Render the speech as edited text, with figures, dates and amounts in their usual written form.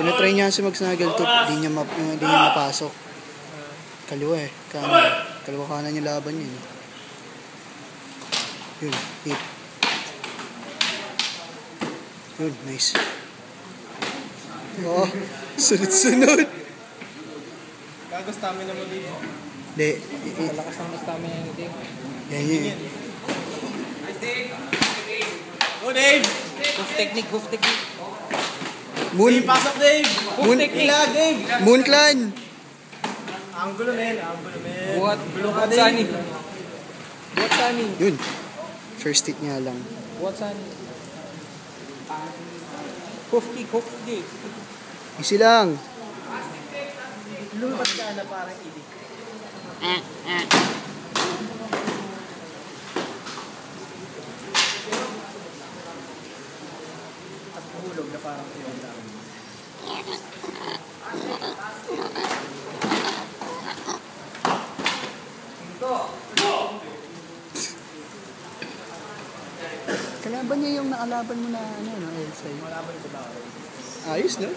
Tinatry niya si mag-snuggle to, di niya mapasok. Kaliwa eh. Kaliwa kanan yung laban niya. Yun, hit. Yun, nice. Oh, sunod-sunod. Gago stamina mo dito. Hindi. Malakas ng stamina ni Dave. Yan. Nice, Dave. Go, Dave. Hoof technique. Moon. Dave, pasok, Dave. Moon technique. Dave. Moon Clan. Angulo, men. Buhat Sunny. Buhat Sunny. Yun. First hit niya lang. Buhat Sunny. Hoof kick. Easy lang. Lupat ka na parang idik. At hulog na parang iyon lang. Kalaban niya yung nakalaban mo na ano, Elsay. Malaban ko ba? Ayos, no?